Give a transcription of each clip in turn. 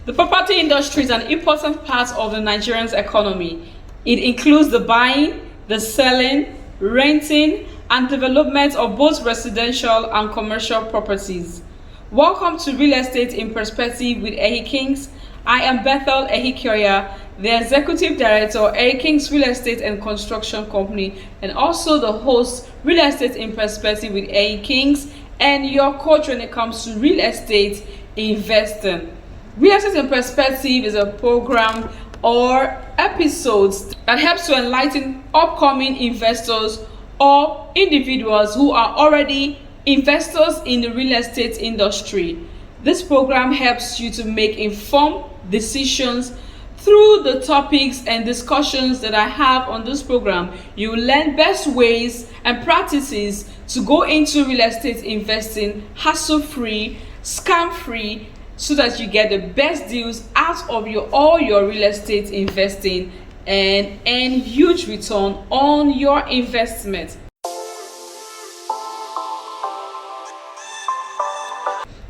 The property industry is an important part of the Nigerian economy. It includes the buying, the selling, renting, and development of both residential and commercial properties. Welcome to Real Estate in Perspective with Ehi Kings. I am Bethel Ehikioya, the Executive Director of Ehi Kings Real Estate and Construction Company, and also the host, Real Estate in Perspective with Ehi Kings, and your coach when it comes to real estate investing. Real Estate in Perspective is a program or episodes that helps to enlighten upcoming investors or individuals who are already investors in the real estate industry. This program helps you to make informed decisions through the topics and discussions that I have on this program. You will learn best ways and practices to go into real estate investing hassle-free, scam-free, so that you get the best deals out of all your real estate investing and earn huge return on your investment.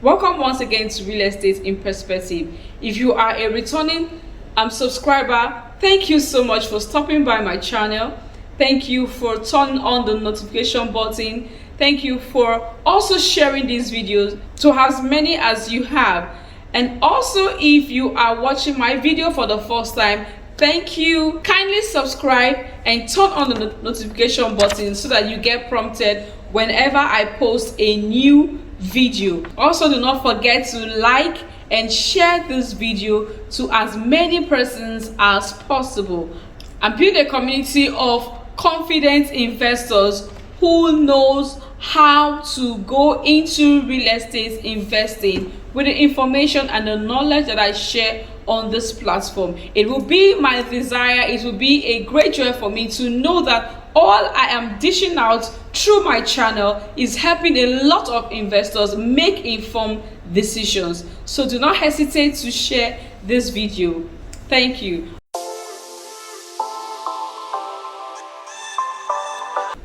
Welcome once again to Real Estate in Perspective. If you are a returning subscriber, thank you so much for stopping by my channel. Thank you for turning on the notification button. Thank you for also sharing these videos to as many as you have. And also, if you are watching my video for the first time, thank you. Kindly subscribe and turn on the notification button so that you get prompted whenever I post a new video. Also, do not forget to like and share this video to as many persons as possible and build a community of confident investors who knows how to go into real estate investing with the information and the knowledge that I share on this platform. It will be my desire, it will be a great joy for me to know that all I am dishing out through my channel is helping a lot of investors make informed decisions. So do not hesitate to share this video. Thank you.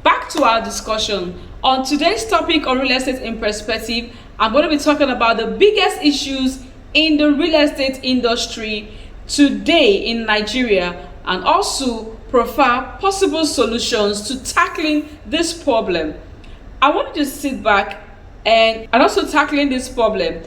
Back to our discussion. On today's topic on Real Estate in Perspective, I'm going to be talking about the biggest issues in the real estate industry today in Nigeria, and also provide possible solutions to tackling this problem. I want you to sit back and also tackling this problem.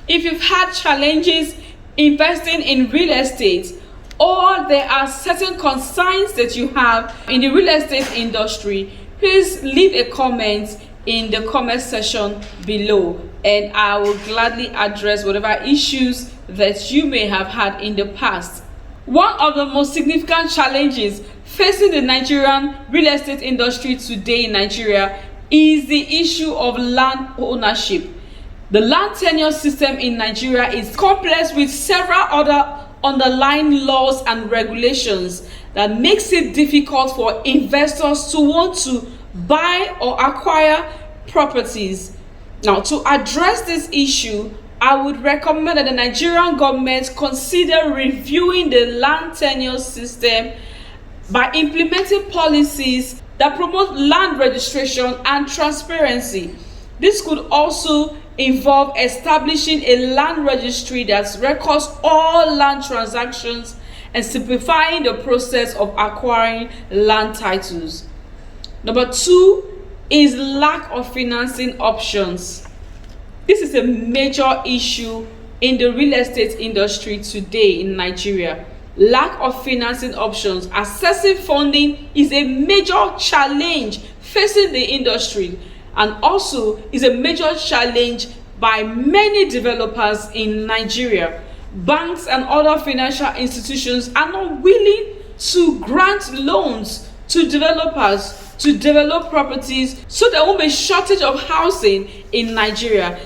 If you've had challenges investing in real estate, or there are certain concerns that you have in the real estate industry, please leave a comment in the comment section below, and I will gladly address whatever issues that you may have had in the past. One of the most significant challenges facing the Nigerian real estate industry today in Nigeria is the issue of land ownership. The land tenure system in Nigeria is complex with several other underlying laws and regulations that makes it difficult for investors to want to buy or acquire properties. Now, to address this issue, I would recommend that the Nigerian government consider reviewing the land tenure system by implementing policies that promote land registration and transparency. This could also involve establishing a land registry that records all land transactions and simplifying the process of acquiring land titles. Number two is lack of financing options. This is a major issue in the real estate industry today in Nigeria. Lack of financing options. Accessing funding is a major challenge facing the industry, and also is a major challenge by many developers in Nigeria. Banks and other financial institutions are not willing to grant loans to developers to develop properties, so there won't be shortage of housing in Nigeria.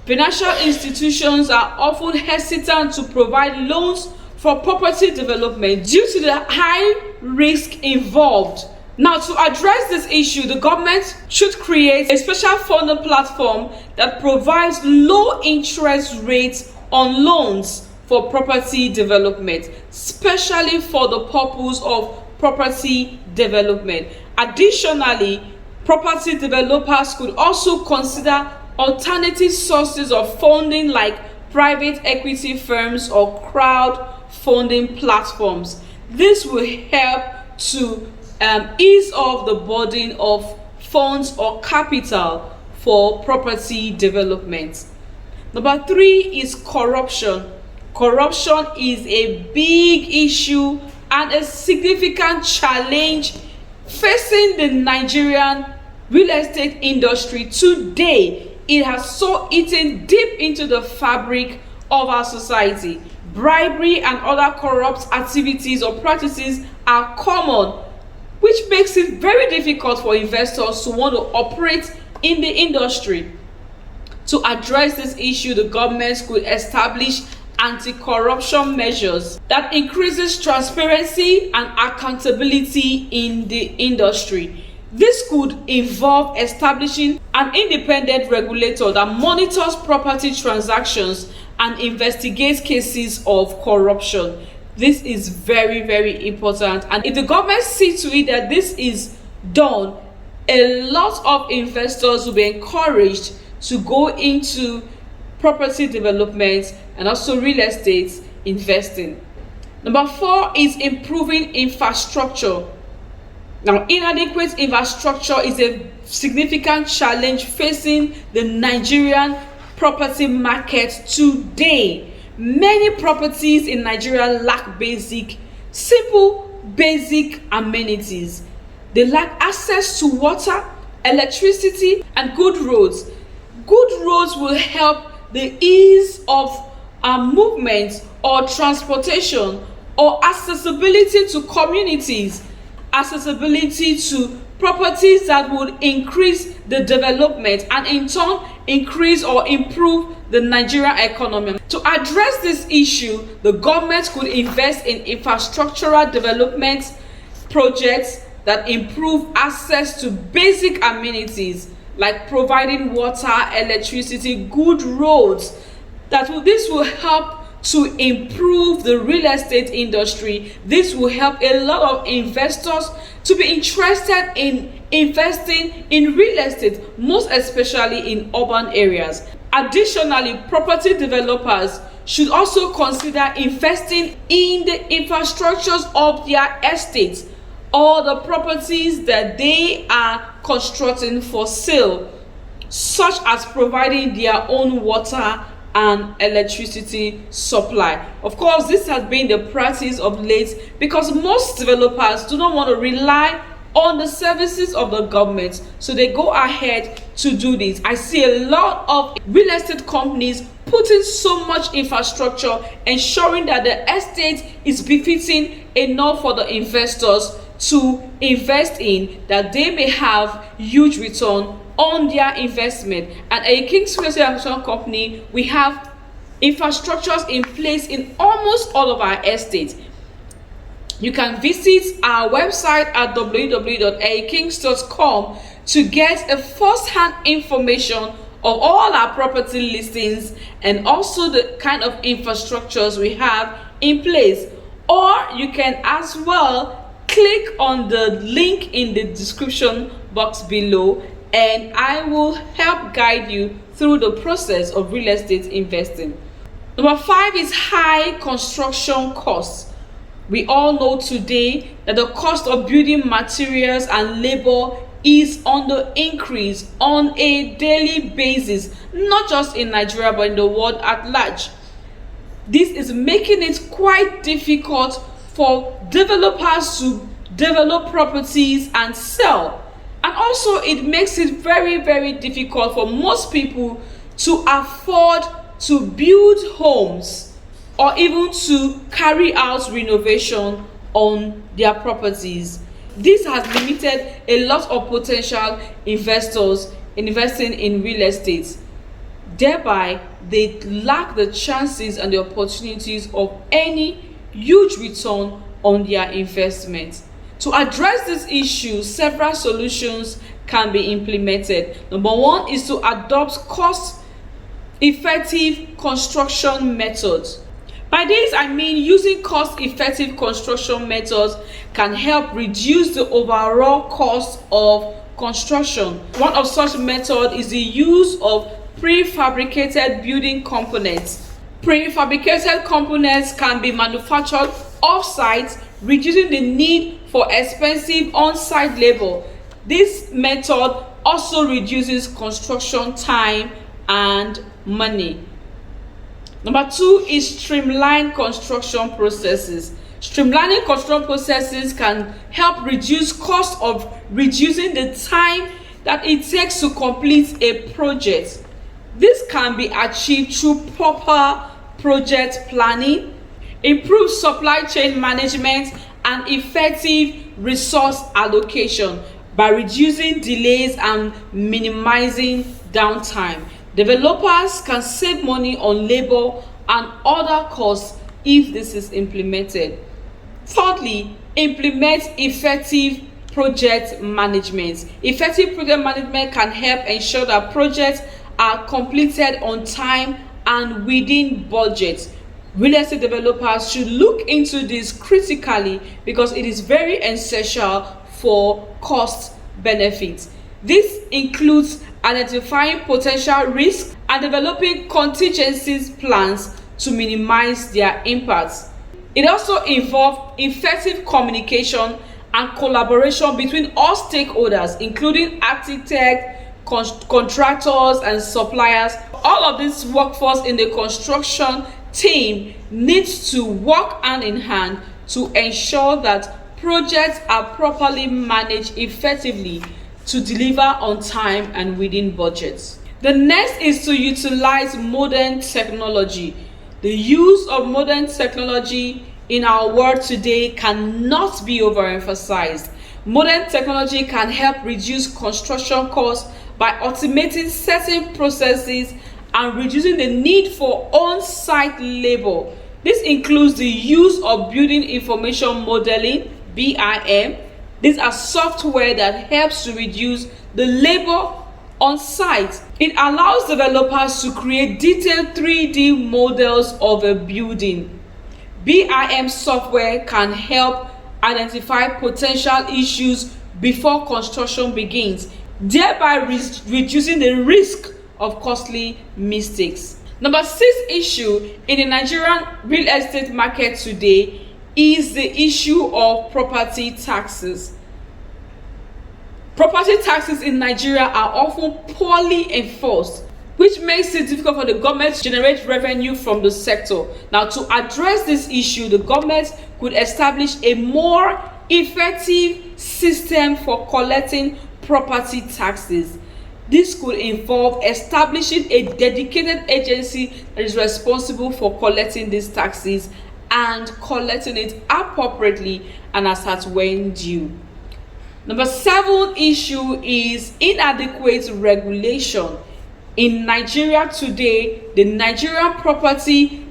Financial institutions are often hesitant to provide loans for property development due to the high risk involved. Now, to address this issue, the government should create a special funding platform that provides low interest rates on loans for property development, especially for the purpose of property development. Additionally, property developers could also consider alternative sources of funding like private equity firms or crowdfunding platforms. This will help to ease off the burden of funds or capital for property development. Number 3 is corruption. Corruption is a big issue and a significant challenge facing the Nigerian real estate industry today. It has so eaten deep into the fabric of our society. Bribery and other corrupt activities or practices are common, which makes it very difficult for investors to want to operate in the industry. To address this issue, the government could establish anti-corruption measures that increases transparency and accountability in the industry. This could involve establishing an independent regulator that monitors property transactions and investigates cases of corruption. This is very, very important, and if the government sees to it that this is done, a lot of investors will be encouraged to go into property development and also real estate investing. Number 4 is improving infrastructure. Now, inadequate infrastructure is a significant challenge facing the Nigerian property market today. Many properties in Nigeria lack simple basic amenities. They lack access to water, electricity, and good roads. Good roads will help the ease of movement or transportation or accessibility to communities, accessibility to properties that would increase the development and in turn increase or improve the Nigerian economy. To address this issue, the government could invest in infrastructural development projects that improve access to basic amenities like providing water, electricity, good roads. This will help to improve the real estate industry. This will help a lot of investors to be interested in investing in real estate, most especially in urban areas. Additionally, property developers should also consider investing in the infrastructures of their estates or the properties that they are constructing for sale, such as providing their own water and electricity supply. Of course, this has been the practice of late because most developers do not want to rely on the services of the government, so they go ahead to do this. I see a lot of real estate companies putting so much infrastructure, ensuring that the estate is befitting enough for the investors to invest in, that they may have huge return on their investment. And at King's Real Estate Acquisition Company, we have infrastructures in place in almost all of our estates. You can visit our website at www.akings.com to get a first-hand information of all our property listings and also the kind of infrastructures we have in place. Or you can as well click on the link in the description box below, and I will help guide you through the process of real estate investing. Number 5 is high construction costs. We all know today that the cost of building materials and labor is on the increase on a daily basis, not just in Nigeria but in the world at large. This is making it quite difficult for developers to develop properties and sell. And also it makes it very, very difficult for most people to afford to build homes or even to carry out renovation on their properties. This has limited a lot of potential investors investing in real estate. Thereby, they lack the chances and the opportunities of any huge return on their investment. To address this issue, several solutions can be implemented. Number 1 is to adopt cost-effective construction methods. By this, I mean using cost-effective construction methods can help reduce the overall cost of construction. One of such methods is the use of prefabricated building components. Prefabricated components can be manufactured off-site, reducing the need for expensive on-site labor. This method also reduces construction time and money. Number 2 is streamlined construction processes. Streamlining construction processes can help reduce cost of reducing the time that it takes to complete a project. This can be achieved through proper project planning, improved supply chain management, and effective resource allocation by reducing delays and minimizing downtime. Developers can save money on labor and other costs if this is implemented. Thirdly, implement effective project management. Effective project management can help ensure that projects are completed on time and within budget. Real estate developers should look into this critically because it is very essential for cost benefits. This includes identifying potential risks and developing contingency plans to minimize their impacts. It also involves effective communication and collaboration between all stakeholders, including architects, contractors, and suppliers. All of this workforce in the construction team needs to work hand in hand to ensure that projects are properly managed effectively to deliver on time and within budgets. The next is to utilize modern technology. The use of modern technology in our world today cannot be overemphasized. Modern technology can help reduce construction costs by automating certain processes and reducing the need for on-site labor. This includes the use of building information modeling, BIM. These are software that helps to reduce the labor on site. It allows developers to create detailed 3D models of a building. BIM software can help identify potential issues before construction begins, thereby reducing the risk of costly mistakes. Number 6 issue in the Nigerian real estate market today is the issue of property taxes. Property taxes in Nigeria are often poorly enforced, which makes it difficult for the government to generate revenue from the sector. Now, to address this issue, the government could establish a more effective system for collecting property taxes. This could involve establishing a dedicated agency that is responsible for collecting these taxes and collecting it appropriately and as at when due. Number 7 issue is inadequate regulation. In Nigeria today, the Nigerian property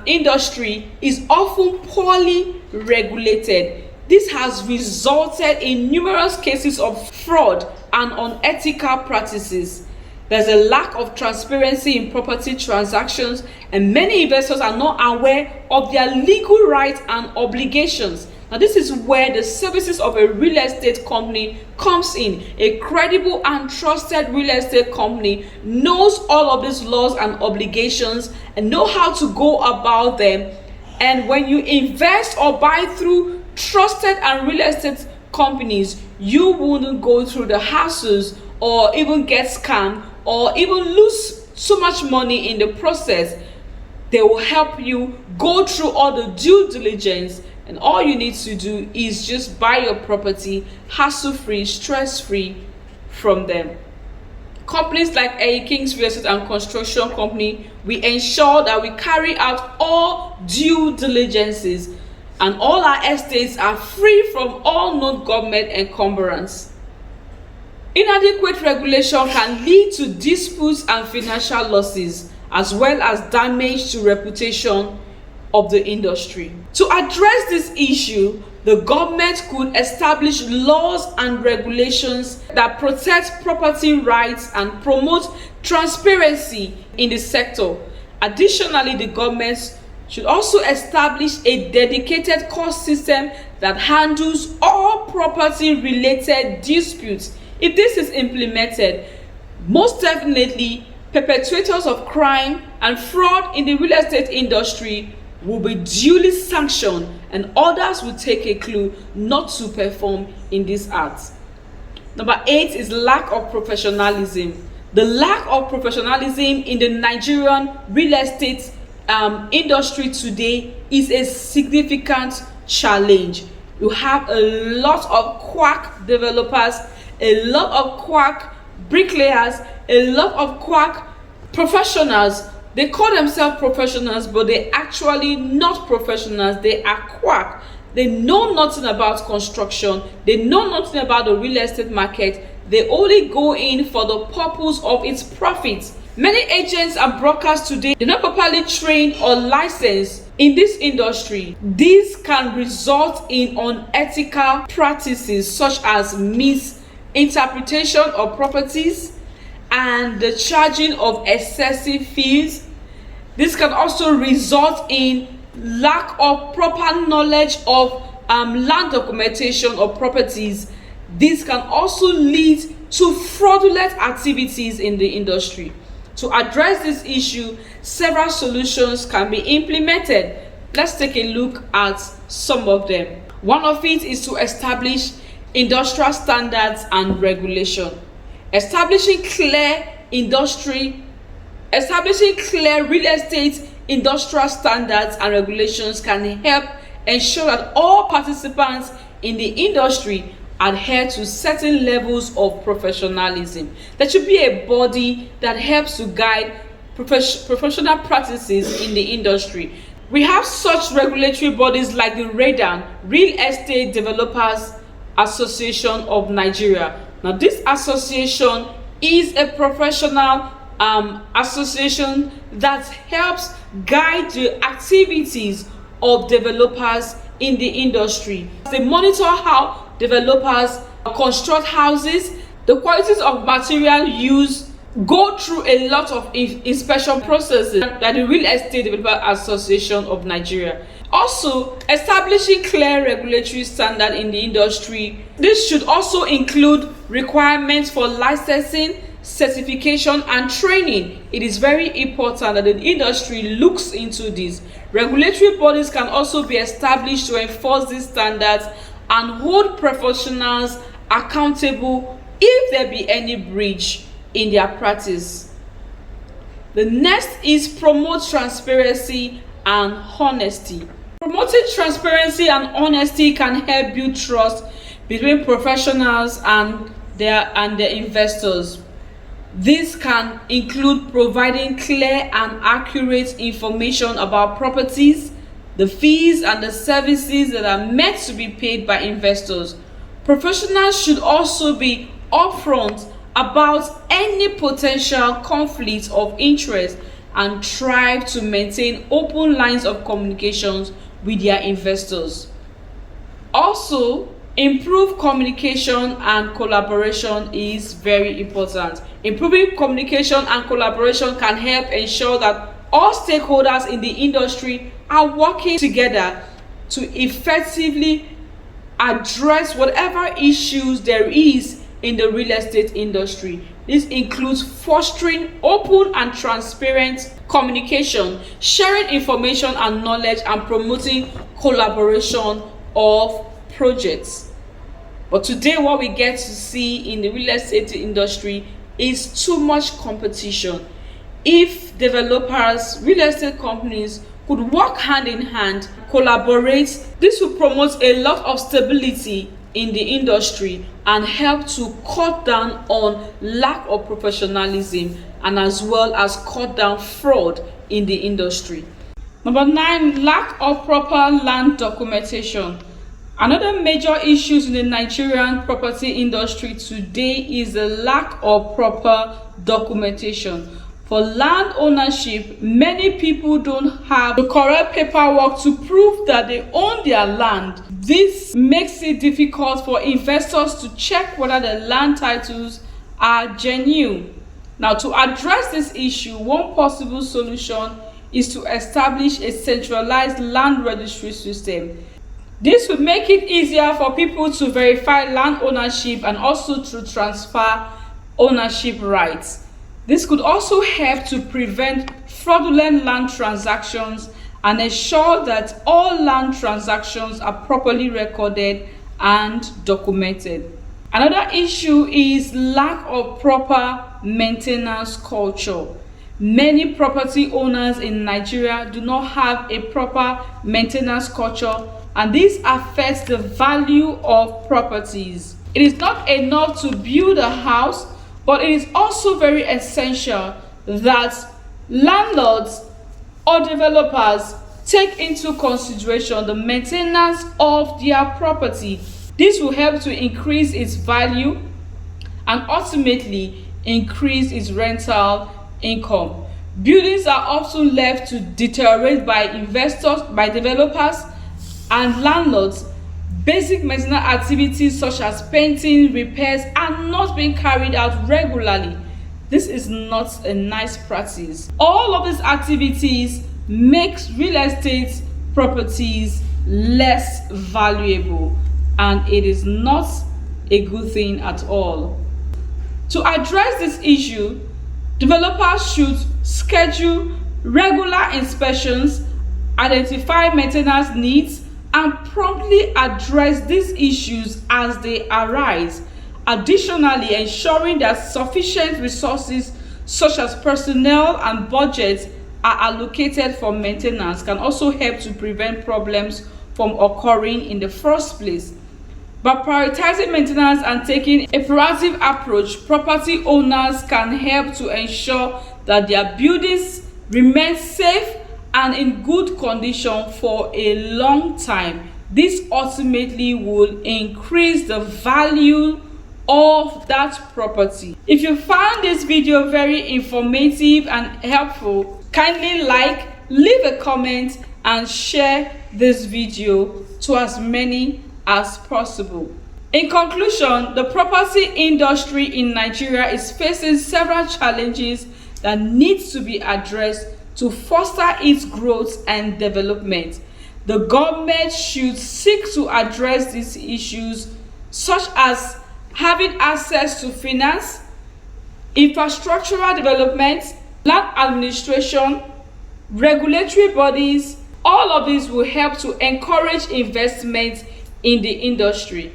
industry is often poorly regulated. This has resulted in numerous cases of fraud and unethical practices. There's a lack of transparency in property transactions, and many investors are not aware of their legal rights and obligations. Now, this is where the services of a real estate company comes in. A credible and trusted real estate company knows all of these laws and obligations and know how to go about them. And when you invest or buy through trusted and real estate companies, you wouldn't go through the hassles or even get scammed or even lose so much money in the process. They will help you go through all the due diligence, and all you need to do is just buy your property hassle-free, stress-free from them. Companies like A. King's Real Estate and Construction Company, we ensure that we carry out all due diligences and all our estates are free from all known government encumbrance. Inadequate regulation can lead to disputes and financial losses, as well as damage to reputation of the industry. To address this issue, the government could establish laws and regulations that protect property rights and promote transparency in the sector. Additionally, the government should also establish a dedicated court system that handles all property-related disputes. If this is implemented, most definitely perpetrators of crime and fraud in the real estate industry will be duly sanctioned, and others will take a clue not to perform in this art. Number 8 is lack of professionalism. The lack of professionalism in the Nigerian real estate industry today is a significant challenge. You have a lot of quack developers, a lot of quack bricklayers, a lot of quack professionals. They call themselves professionals, but they're actually not professionals. They are quack. They know nothing about construction. They know nothing about the real estate market. They only go in for the purpose of its profits. Many agents and brokers today, they're not properly trained or licensed in this industry. This can result in unethical practices such as misinterpretation of properties and the charging of excessive fees. This can also result in lack of proper knowledge of land documentation of properties. This can also lead to fraudulent activities in the industry. To address this issue, several solutions can be implemented. Let's take a look at some of them. One of it is to establish industrial standards and regulation. Establishing clear real estate industrial standards and regulations can help ensure that all participants in the industry adhere to certain levels of professionalism. There should be a body that helps to guide professional practices in the industry. We have such regulatory bodies like the REDAN, Real Estate Developers Association of Nigeria. Now, this association is a professional association that helps guide the activities of developers in the industry. They monitor how developers construct houses, the qualities of material used, go through a lot of inspection processes that the Real Estate Developer Association of Nigeria. Also, establishing clear regulatory standard in the industry. This should also include requirements for licensing, certification and training. It is very important that the industry looks into this. Regulatory bodies can also be established to enforce these standards and hold professionals accountable if there be any breach in their practice. The next is promote transparency and honesty. Promoting transparency and honesty can help build trust between professionals and their investors. This can include providing clear and accurate information about properties, the fees and the services that are meant to be paid by investors. Professionals should also be upfront about any potential conflicts of interest and try to maintain open lines of communications with their investors. Also, improve communication and collaboration is very important. Improving communication and collaboration can help ensure that all stakeholders in the industry are working together to effectively address whatever issues there is in the real estate industry. This includes fostering open and transparent communication, sharing information and knowledge, and promoting collaboration of projects. But today what we get to see in the real estate industry is too much competition. If developers, real estate companies could work hand in hand, collaborate, this will promote a lot of stability in the industry and help to cut down on lack of professionalism and as well as cut down fraud in the industry. Number 9, lack of proper land documentation. Another major issue in the Nigerian property industry today is the lack of proper documentation. For land ownership, many people don't have the correct paperwork to prove that they own their land. This makes it difficult for investors to check whether the land titles are genuine. Now, to address this issue, one possible solution is to establish a centralized land registry system. This will make it easier for people to verify land ownership and also to transfer ownership rights. This could also help to prevent fraudulent land transactions and ensure that all land transactions are properly recorded and documented. Another issue is lack of proper maintenance culture. Many property owners in Nigeria do not have a proper maintenance culture, and this affects the value of properties. It is not enough to build a house, but it is also very essential that landlords or developers take into consideration the maintenance of their property. This will help to increase its value and ultimately increase its rental income. Buildings are often left to deteriorate by investors, by developers and landlords. Basic maintenance activities such as painting, repairs are not being carried out regularly. This is not a nice practice. All of these activities makes real estate properties less valuable, and it is not a good thing at all. To address this issue, developers should schedule regular inspections, identify maintenance needs, and promptly address these issues as they arise. Additionally, ensuring that sufficient resources such as personnel and budgets are allocated for maintenance can also help to prevent problems from occurring in the first place. By prioritizing maintenance and taking a proactive approach, property owners can help to ensure that their buildings remain safe and in good condition for a long time. This ultimately will increase the value of that property. If you found this video very informative and helpful, kindly like, leave a comment and share this video to as many as possible. In conclusion, the property industry in Nigeria is facing several challenges that need to be addressed to foster its growth and development. The government should seek to address these issues, such as having access to finance, infrastructural development, land administration, regulatory bodies. All of these will help to encourage investment in the industry.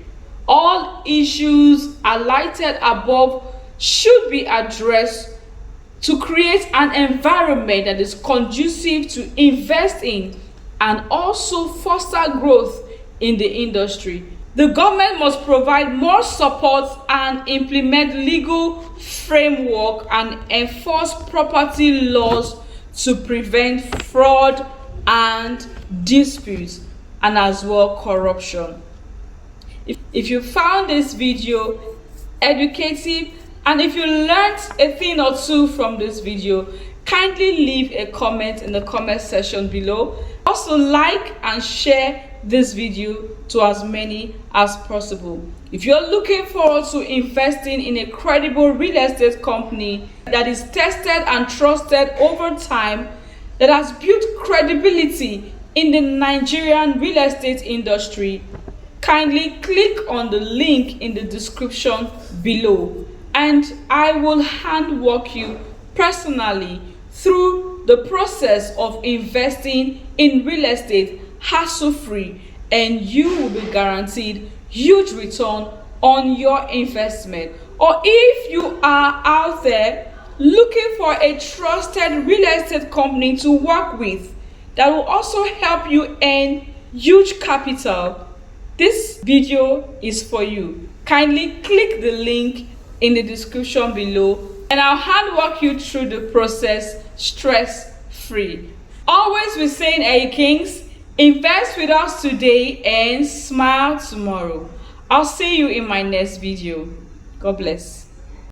All issues highlighted above should be addressed to create an environment that is conducive to invest in and also foster growth in the industry. The government must provide more support and implement legal framework and enforce property laws to prevent fraud and disputes, and as well corruption. If you found this video educative and if you learned a thing or two from this video, kindly leave a comment in the comment section below. Also like and share this video to as many as possible. If you're looking forward to investing in a credible real estate company that is tested and trusted over time, that has built credibility in the Nigerian real estate industry, kindly click on the link in the description below and I will hand walk you personally through the process of investing in real estate hassle-free, and you will be guaranteed huge return on your investment. Or if you are out there looking for a trusted real estate company to work with that will also help you earn huge capital, this video is for you. Kindly click the link in the description below and I'll hand walk you through the process stress-free. Always be saying, hey kings, invest with us today and smile tomorrow. I'll see you in my next video. God bless.